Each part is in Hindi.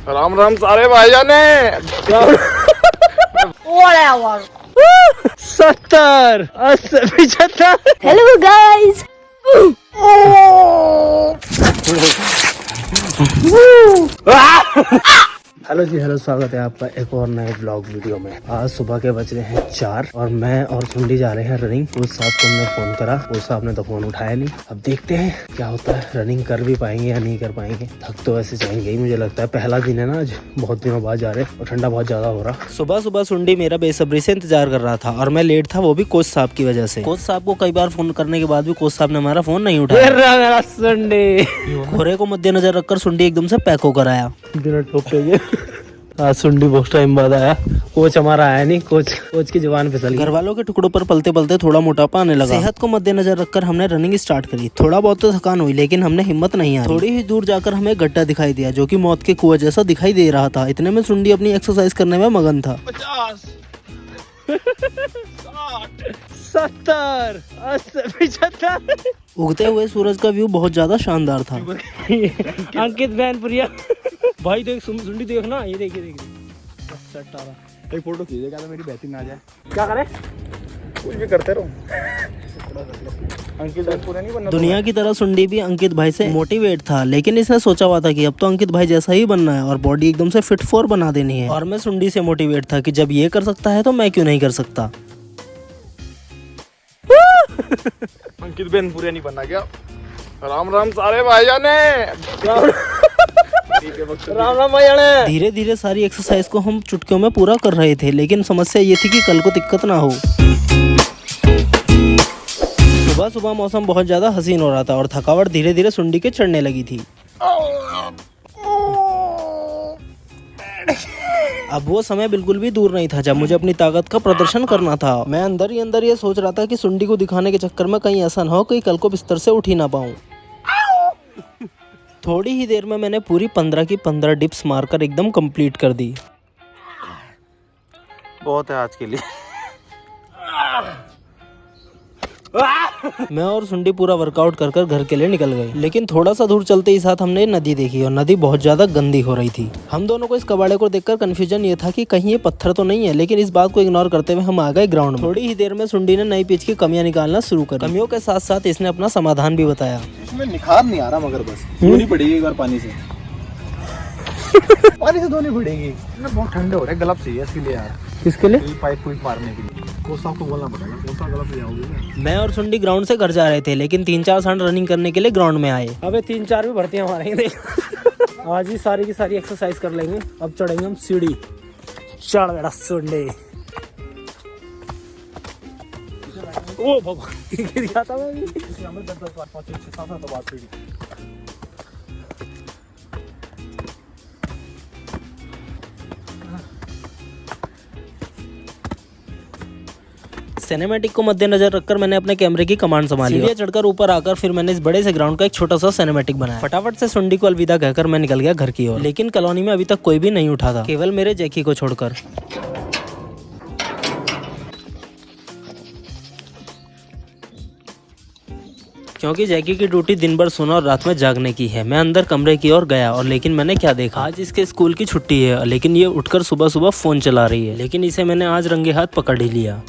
राम राम सारे भाईजान 70 80 75। Hello guys. हेलो जी, हेलो, स्वागत है आपका एक और नए ब्लॉग वीडियो में। आज सुबह के बज रहे हैं 4 और मैं और सुंडी जा रहे हैं रनिंग। उस साहब को हमने फोन करा, उस साहब ने तो फोन उठाया नहीं। अब देखते हैं क्या होता है, रनिंग कर भी पाएंगे या नहीं कर पाएंगे। थक तो वैसे जाएंगे ही, मुझे लगता है। पहला दिन है ना आज, बहुत दिनों बाद जा रहे हैं और ठंडा बहुत ज्यादा हो रहा। सुबह सुबह सुंडी मेरा बेसब्री से इंतजार कर रहा था और मैं लेट था, वो भी कोच साहब की वजह से। कोच साहब को कई बार फोन करने के बाद भी कोच साहब ने हमारा फोन नहीं उठाया। सुंडी घोड़े को मद्देनजर रखकर सुंडी एकदम से पैक होकर आया। आज सुंडी बहुत टाइम बाद आया। कोच हमारा आया नहीं, कोच की जुबान फिसल गई। घर वालों के टुकड़ों पर पलते पलते थोड़ा मोटापा आने लगा। सेहत को मद्देनजर रखकर हमने रनिंग स्टार्ट करी। थोड़ा बहुत तो थकान हुई, लेकिन हमने हिम्मत नहीं हारी। थोड़ी ही दूर जाकर हमें गड्ढा दिखाई दिया, जो कि मौत के कुआं जैसा दिखाई दे रहा था। इतने में सुंडी अपनी एक्सरसाइज करने में मगन था। 50 70 80 75। उगते हुए सूरज का व्यू बहुत ज्यादा शानदार था। अंकित बैनपुरिया भाई देख, सुंडी देख ना, ये देखिए एक फोटो खींचेगा तो मेरी बैटिंग आ जाए। क्या करे, कुछ भी करते रहो। अंकित पूरा नहीं बनना। दुनिया की तरह सुंडी भी अंकित भाई से मोटिवेट था, लेकिन इसने सोचा हुआ था कि अब तो अंकित भाई जैसा ही बनना है और बॉडी एकदम से फिट फॉर बना देनी है। और मैं सुंडी से मोटिवेट था कि जब ये कर सकता है तो मैं क्यों नहीं कर सकता। अंकित बेन पूरा नहीं बनना क्या? राम राम सारे भाईजान राम राम भाई। धीरे धीरे सारी एक्सरसाइज को हम चुटकियों में पूरा कर रहे थे, लेकिन समस्या ये थी कि कल को दिक्कत ना हो। सुबह सुबह मौसम बहुत ज्यादा हसीन हो रहा था और थकावट धीरे धीरे सुंडी के चढ़ने लगी थी। अब वो समय बिल्कुल भी दूर नहीं था जब मुझे अपनी ताकत का प्रदर्शन करना था। मैं अंदर ही अंदर ये सोच रहा था कि सुंडी को दिखाने के चक्कर में कहीं ऐसा ना हो कि कल को बिस्तर से उठ ही ना पाऊं। थोड़ी ही देर में मैंने पूरी 15 की 15 डिप्स मारकर एकदम कंप्लीट कर दी। बहुत है आज के लिए। मैं और सुंडी पूरा वर्कआउट कर कर घर के लिए निकल गए, लेकिन थोड़ा सा दूर चलते ही साथ हमने नदी देखी और नदी बहुत ज्यादा गंदी हो रही थी। हम दोनों को इस कबाड़े को देखकर कंफ्यूजन ये था कि कहीं ये पत्थर तो नहीं है, लेकिन इस बात को इग्नोर करते हुए हम आ गए ग्राउंड में। थोड़ी ही देर में सुंडी ने नई पिच की कमियां निकालना शुरू कर। कमियों के साथ साथ इसने अपना समाधान भी बताया। इसमें निखार नहीं आ रहा, मगर बस धोनी पड़ेगी एक बार पानी से। पानी से धोनी पड़ेगी। बहुत ठंडे हो रहे, गलत चाहिए इसके लिए यार। किसके लिए? पाइप मारने के लिए। कोच साहब को बोलना पड़ेगा, कोच साहब गलत ले आओगे। मैं और सुंडी ग्राउंड से घर जा रहे थे, लेकिन 3-4 सांड रनिंग करने के लिए ग्राउंड में आए। अबे 3-4 भी भर्तियां मारेंगे। आज ही सारी की सारी एक्सरसाइज कर लेंगे। अब चढ़ेंगे हम सीढ़ी। चढ़ बेटा सुंडी। ओ बाबा गिर गया था मैं। हमें 10-10 बार 5-6-7 बार सीढ़ी। सिनेमैटिक को मद्देनजर रखकर मैंने अपने कैमरे की कमांड संभाली। सीढ़ियां चढ़कर ऊपर आकर फिर मैंने इस बड़े से ग्राउंड का एक छोटा सा सिनेमैटिक बनाया। फटाफट से सुंडी को अलविदा कहकर मैं निकल गया घर की ओर। लेकिन कॉलोनी में अभी तक कोई भी नहीं उठा था, केवल मेरे जैकी को छोड़कर। क्योंकि जैकी की ड्यूटी दिन भर सोना और रात में जागने की है। मैं अंदर कमरे की ओर गया और लेकिन मैंने क्या देखा, आज इसके स्कूल की छुट्टी है, लेकिन ये उठकर सुबह सुबह फोन चला रही है। लेकिन इसे मैंने आज रंगे हाथ पकड़ ही लिया।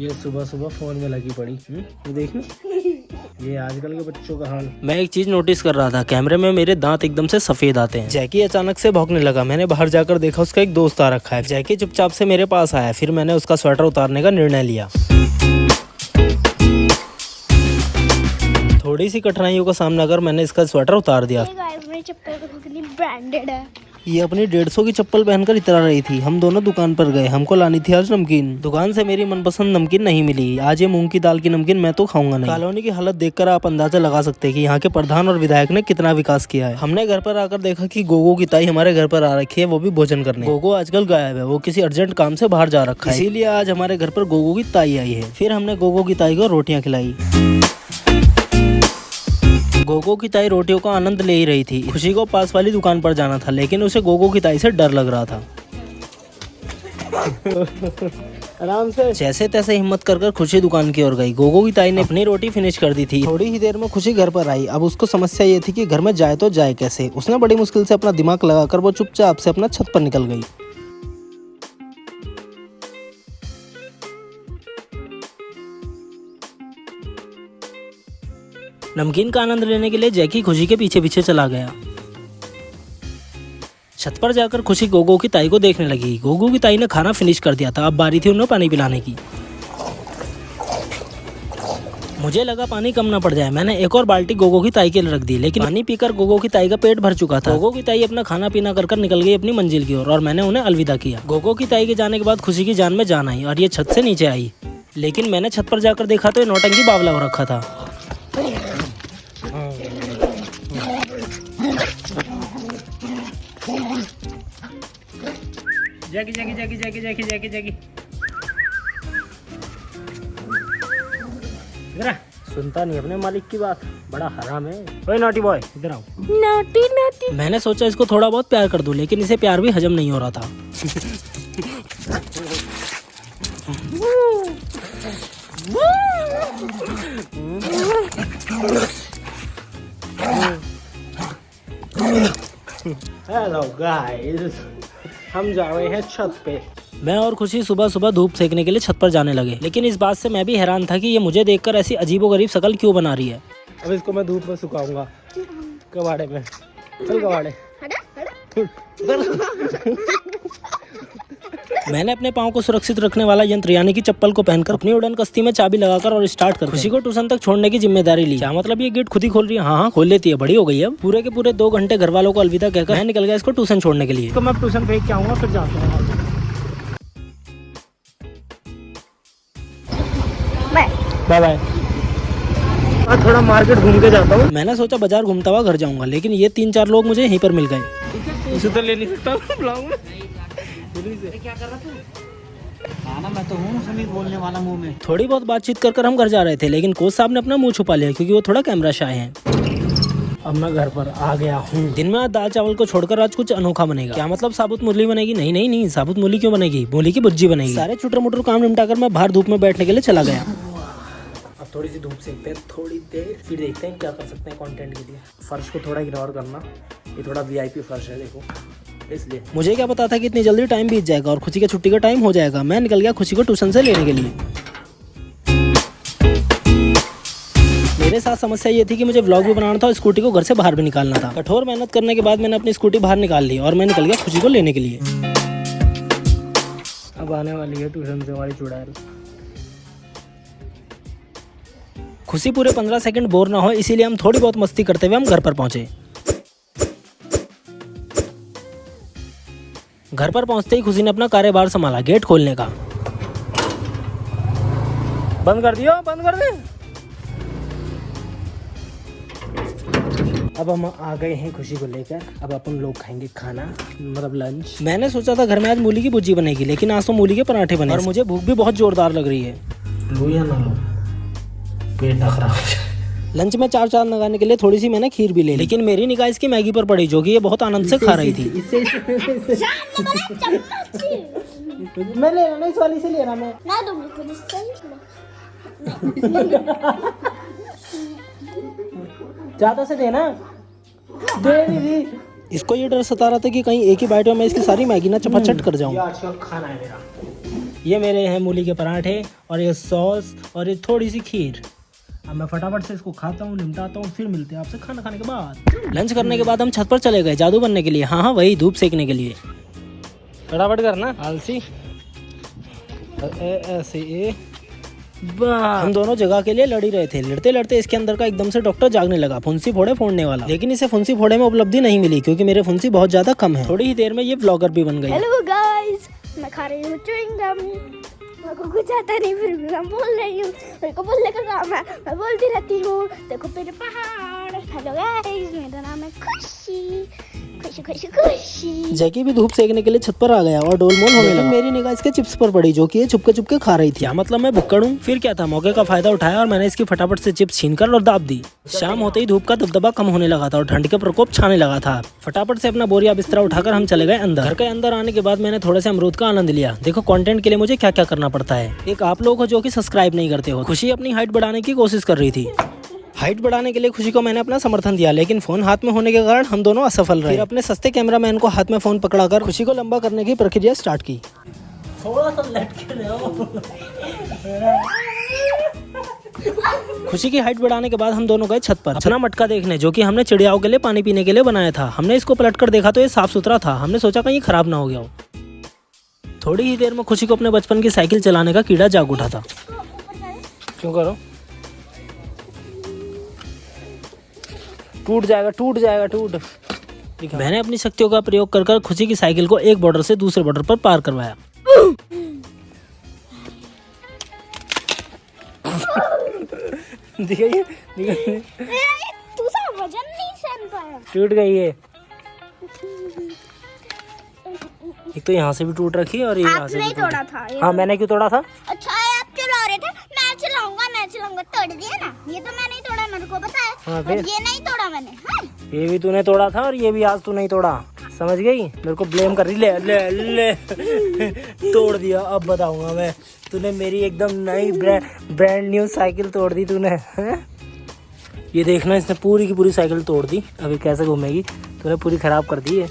ये सुबह सुबह फोन में लगी पड़ी। ये देखना, ये आजकल के बच्चों का हाल। मैं एक चीज नोटिस कर रहा था, कैमरे में मेरे दांत एकदम से सफेद आते हैं। जैकी अचानक से भौंकने लगा। मैंने बाहर जाकर देखा, उसका एक दोस्त आ रखा है। जैकी चुपचाप से मेरे पास आया, फिर मैंने उसका स्वेटर उतारने का निर्णय लिया। थोड़ी सी कठिनाइयों का सामना कर मैंने इसका स्वेटर उतार दिया। चप्पल कितनी ब्रांडेड है। ये अपनी 150 की चप्पल पहनकर इतरा रही थी। हम दोनों दुकान पर गए। हमको लानी थी आज नमकीन। दुकान से मेरी मनपसंद नमकीन नहीं मिली। आज ये मूंग की दाल की नमकीन मैं तो खाऊंगा नहीं। कॉलोनी की हालत देखकर आप अंदाजा लगा सकते हैं कि यहाँ के प्रधान और विधायक ने कितना विकास किया है। हमने घर पर आकर देखा कि गोगो की ताई हमारे घर पर आ रखी है, वो भी भोजन करने। गोगो आजकल गायब है, वो किसी अर्जेंट काम से बाहर जा रखा है, इसीलिए आज हमारे घर पर गोगो की ताई आई है। फिर हमने गोगो की ताई को रोटियां खिलाई। गोगो की ताई रोटियों का आनंद ले ही रही थी। खुशी को पास वाली दुकान पर जाना था, लेकिन उसे गोगो की ताई से डर लग रहा था। आराम से। जैसे तैसे हिम्मत कर खुशी दुकान की ओर गई। गोगो की ताई ने अपनी रोटी फिनिश कर दी थी। थोड़ी ही देर में खुशी घर पर आई। अब उसको समस्या ये थी कि घर में जाए तो जाए कैसे। उसने बड़ी मुश्किल से अपना दिमाग लगाकर वो चुपचाप से अपना छत पर निकल गई। नमकीन का आनंद लेने के लिए जैकी खुशी के पीछे पीछे चला गया। छत पर जाकर खुशी गोगो की ताई को देखने लगी। गोगो की ताई ने खाना फिनिश कर दिया था। अब बारी थी उन्हें पानी पिलाने की। मुझे लगा पानी कम ना पड़ जाए। मैंने एक और बाल्टी गोगो की ताई के लिए रख दी, लेकिन पानी पीकर गोगो की ताई का पेट भर चुका था। गोगो की ताई अपना खाना पीना कर निकल गई अपनी मंजिल की ओर और मैंने उन्हें अलविदा किया। गोगो की ताई के जाने के बाद खुशी की जान में जान आई और ये छत से नीचे आई। लेकिन मैंने छत पर जाकर देखा तो ये नौटंकी बावला हो रखा था। जैकी जैकी जैकी जैकी जैकी जैकी जैकी इधर आ। सुनता नहीं अपने मालिक की बात, बड़ा हराम है। ओए नॉटी बॉय इधर आओ। Naughty naughty. मैंने सोचा इसको थोड़ा बहुत प्यार कर दूं, लेकिन इसे प्यार भी हजम नहीं हो रहा था। हेलो गाइस, हम जा रहे हैं छत पे। मैं और खुशी सुबह सुबह धूप सेकने के लिए छत पर जाने लगे, लेकिन इस बात से मैं भी हैरान था कि ये मुझे देखकर ऐसी अजीबोगरीब शक्ल क्यों बना रही है। अब इसको मैं धूप में सुखाऊंगा कबाड़े में। चल कबाड़े। मैंने अपने पाँव को सुरक्षित रखने वाला यंत्र यानी कि चप्पल को पहनकर अपनी उड़न कश्ती में चाबी लगाकर और स्टार्ट कर खुशी को ट्यूशन तक छोड़ने की जिम्मेदारी ली। क्या मतलब ये गेट खुद ही खोल रही है? हाँ खोल लेती है, बड़ी हो गई है। अब पूरे के पूरे 2 घंटे घर वालों को अलविदा कहकर मैं निकल गया इसको ट्यूशन छोड़ने के लिए। तो मैं ट्यूशन भेज के आऊंगा, फिर जाता हूँ। Bye bye. थोड़ा मार्केट घूम के जाता हूँ। मैंने सोचा बाजार घूमता हुआ घर जाऊंगा, लेकिन ये 3-4 लोग मुझे यहीं पर मिल गए। उसे तो ले नहीं सकता क्या कर रहा तू? मैं तो हूँ समीर बोलने वाला मुंह में। थोड़ी बहुत बातचीत कर हम घर जा रहे थे, लेकिन कोच साहब ने अपना मुंह छुपा लिया क्योंकि वो थोड़ा कैमरा शाय हैं। अब मैं घर पर आ गया हूँ। दिन में आज दाल चावल को छोड़कर आज कुछ अनोखा बनेगा। क्या मतलब साबुत मूली बनेगी? नहीं नहीं नहीं, साबुत मूली क्यों बनेगी? मूली की भुज्जी बनेगी। सारे चुटर मुटर काम निपटाकर मैं बाहर धूप में बैठने के लिए चला गया। अब थोड़ी सी धूप सेकते हैं थोड़ी देर, फिर देखते हैं क्या कर सकते हैं कंटेंट के लिए। फर्श को थोड़ा इग्नोर करना, ये थोड़ा वीआईपी फर्श है देखो, इसलिए। मुझे क्या पता था कि इतनी जल्दी टाइम बीत जाएगा और खुशी के छुट्टी का टाइम हो जाएगा। मैं निकल गया खुशी को ट्यूशन से लेने के लिए। मेरे साथ समस्या ये थी कि मुझे व्लॉग भी बनाना था और स्कूटी को घर से बाहर भी निकालना था। कठोर मेहनत करने के बाद मैंने अपनी स्कूटी बाहर निकाल ली और मैं निकल गया खुशी को लेने के लिए। अब आने वाली है ट्यूशन से हमारी चुड़ैल। खुशी पूरे 15 सेकंड बोर ना हो, इसीलिए हम थोड़ी बहुत मस्ती करते हुए हम घर पर पहुंचे। घर पर पहुंचते ही खुशी ने अपना कार्यभार संभाला, गेट खोलने का। बंद कर दियो, बंद कर दे। अब हम आ गए हैं खुशी को लेकर। अब अपन लोग खाएंगे खाना, मतलब लंच। मैंने सोचा था घर में आज मूली की भुजी बनेगी, लेकिन आज तो मूली के पराठे बने और मुझे भूख भी बहुत जोरदार लग रही है। लो या ना लो, पेट ना खराब हो जाए। लंच में 4 चांद लगाने के लिए थोड़ी सी मैंने खीर भी ले ली, लेकिन मेरी निगाह इसकी मैगी पर पड़ी, जो कि ये बहुत आनंद से खा रही थी। मैं ले रहा, इस वाली से ले रहा मैं। ज्यादा से देना, दे नहीं दी। इसको ये डर सता रहा था कि कहीं एक ही बाइट में मैं इसकी सारी मैगी ना चपाचट कर जाऊं। ये आजकल खाना है मेरा। ये मेरे हैं मूली के पराठे और ये सॉस और ये थोड़ी सी खीर। अब मैं फटाफट से इसको खाता हूँ, निपटाता हूँ, फिर मिलते हैं आपसे खाना खाने के बाद। लंच करने के बाद हम छत पर चले गए जादू बनने के लिए। हाँ वही धूप सेकने के लिए। फटाफट करना आलसी। ऐसे हम दोनों जगह के लिए लड़ ही रहे थे। लड़ते लड़ते इसके अंदर का एकदम से डॉक्टर जागने लगा, फुंसी फोड़े फोड़ने वाला। लेकिन इसे फुंसी फोड़े में उपलब्धि नहीं मिली क्योंकि मेरे फुंसी बहुत ज्यादा कम है। थोड़ी ही देर में ये ब्लॉगर भी बन गई। हेलो गाइस, मैं खा रही हूँ च्युइंगम। मेरे को कुछ आता नहीं, फिर भी मैं बोल रही हूँ। मेरे को बोलने का काम है, मैं बोलती रहती हूँ। देखो मेरे पहाड़। हेलो गाइस, मेरा नाम है खुशी। खुशी खुशी खुशी। जैकी भी धूप सेकने के लिए छत पर आ गया और डोलमोल होने लगा। मेरी निगाह इसके चिप्स पर पड़ी जो कि ये चुपके चुपके खा रही थी। क्या मतलब मैं भुक्कड़ हूँ? फिर क्या था, मौके का फायदा उठाया और मैंने इसकी फटाफट से चिप्स छीनकर और दाब दी। शाम होते ही धूप का दबदबा कम होने लगा था और ठंड का प्रकोप छाने लगा था। फटाफट से अपना बोरिया बिस्तरा उठाकर हम चले गए अंदर। घर के अंदर आने के बाद मैंने थोड़े से अमरूद का आनंद लिया। देखो कंटेंट के लिए मुझे क्या क्या करना पड़ता है। एक आप लोग हो जो कि सब्सक्राइब नहीं करते हो। खुशी अपनी हाइट बढ़ाने की कोशिश कर रही थी। हाइट बढ़ाने के लिए खुशी को मैंने अपना समर्थन दिया, लेकिन फोन हाथ में होने के कारण हम दोनों असफल रहे। फिर अपने सस्ते कैमरामैन को हाथ में फोन पकड़ाकर खुशी को लंबा करने की प्रक्रिया स्टार्ट की। थोड़ा सा लटके रहो। खुशी की हाइट बढ़ाने के बाद हम दोनों गए छत पर अपना मटका देखने, जो कि हमने चिड़ियाओं के लिए पानी पीने के लिए बनाया था। हमने इसको पलटकर देखा तो ये साफ सुथरा था। हमने सोचा कहीं खराब ना हो गया हो। थोड़ी ही देर में खुशी को अपने बचपन की साइकिल चलाने का कीड़ा जाग उठा था। क्यों करो? टूट जाएगा टूट जाएगा टूट। मैंने अपनी शक्तियों का प्रयोग कर खुशी की साइकिल को एक बॉर्डर से दूसरे बॉर्डर पर पार करवाया। दिखाइए दूसरा वजन नहीं सहन पाया, टूट गई है। एक तो यहाँ से भी टूट रखी है और ये यहाँ से भी तोड़ा था। हाँ, मैंने क्यों तोड़ा था? अच्छा आप चला रहे थे, मैं चलाऊंगा तोड़ दिया ना। ये तो मैं नहीं तोड़ा, मेरे को पता है। हाँ, फिर? ये नहीं तोड़ा मैंने। हाँ? ये भी तूने तोड़ा था और ये भी आज तू नहीं तोड़ा, समझ गई? मेरे को ब्लेम कर रही। ले ले ले तोड़ दिया। अब बताऊंगा मैं, तूने मेरी एकदम नई ब्रांड न्यू साइकिल तोड़ दी तूने। ये देखना, इसने पूरी की पूरी साइकिल तोड़ दी। अभी कैसे घूमेगी? तूने पूरी खराब कर दी है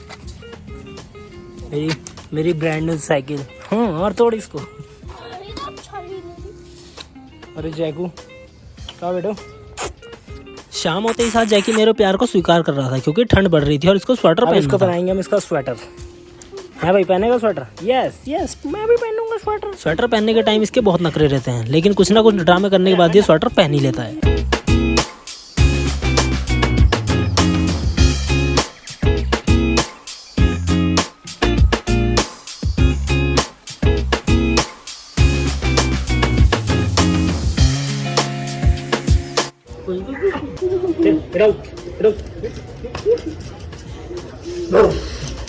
मेरी ब्रांड न्यू साइकिल। हाँ, और तोड़ इसको। अरे जैकू क्या बेटो? शाम होते ही साथ जैकी मेरे प्यार को स्वीकार कर रहा था, क्योंकि ठंड बढ़ रही थी और इसको स्वेटर पहनना था। बनाएंगे हम इसका स्वेटर। है भाई, पहनेगा स्वेटर? यस यस, मैं भी पहनूंगा स्वेटर। स्वेटर पहनने के टाइम इसके बहुत नखरे रहते हैं, लेकिन कुछ ना कुछ ड्रामे करने के बाद ये स्वेटर पहन ही लेता है।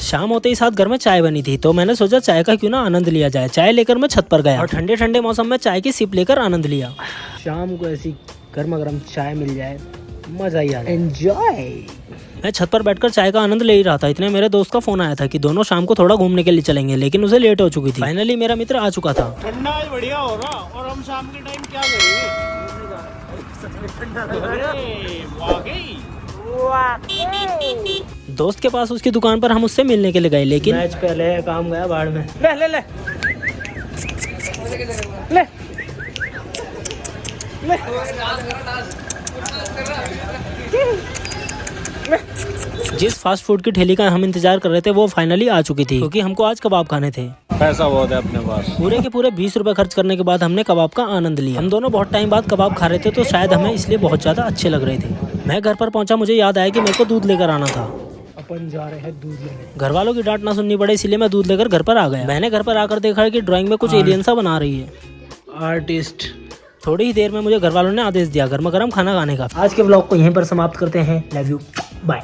शाम होते ही साथ घर में चाय बनी थी, तो मैंने सोचा चाय का क्यों ना आनंद लिया जाए। चाय लेकर मैं छत पर गया और ठंडे ठंडे मौसम में चाय की सिप लेकर आनंद लिया। शाम को ऐसी गर्मा गर्म चाय मिल जाए, मजा ही आ जाए। एंजॉय। मैं छत पर बैठकर चाय का आनंद ले ही रहा था, इतने मेरे दोस्त का फोन आया था कि दोनों शाम को थोड़ा घूमने के लिए चलेंगे, लेकिन उसे लेट हो चुकी थी। फाइनली मेरा मित्र आ चुका था। ठंडा आज बढ़िया होगा और हम शाम के टाइम क्या करेंगे? दोस्त के पास उसकी दुकान पर हम उससे मिलने के लिए गए, लेकिन मैच पहले काम गया बाढ़ में। ले ले ले ले ले। जिस फास्ट फूड की ठेली का हम इंतजार कर रहे थे वो फाइनली आ चुकी थी, क्योंकि हमको आज कबाब खाने थे। पैसा बहुत है अपने पास। पूरे के पूरे 20 रुपए खर्च करने के बाद हमने कबाब का आनंद लिया। हम दोनों बहुत टाइम बाद कबाब खा रहे थे, तो शायद हमें इसलिए बहुत ज्यादा अच्छे लग रहे थे। मैं घर पर पहुंचा, मुझे याद आया कि मेरे को दूध लेकर आना था। अपन जा रहे हैं दूध लेने। घर वालों की डांट ना सुननी पड़े, इसलिए मैं दूध लेकर घर पर आ गया। मैंने घर पर आकर देखा कि ड्राइंग में कुछ एलियन सा बना रही है। आर्टिस्ट। थोड़ी ही देर में मुझे घर वालों ने आदेश दिया गर्मा गर्म खाना खाने का। आज के ब्लॉग को यहीं पर समाप्त करते हैं। Love you, bye.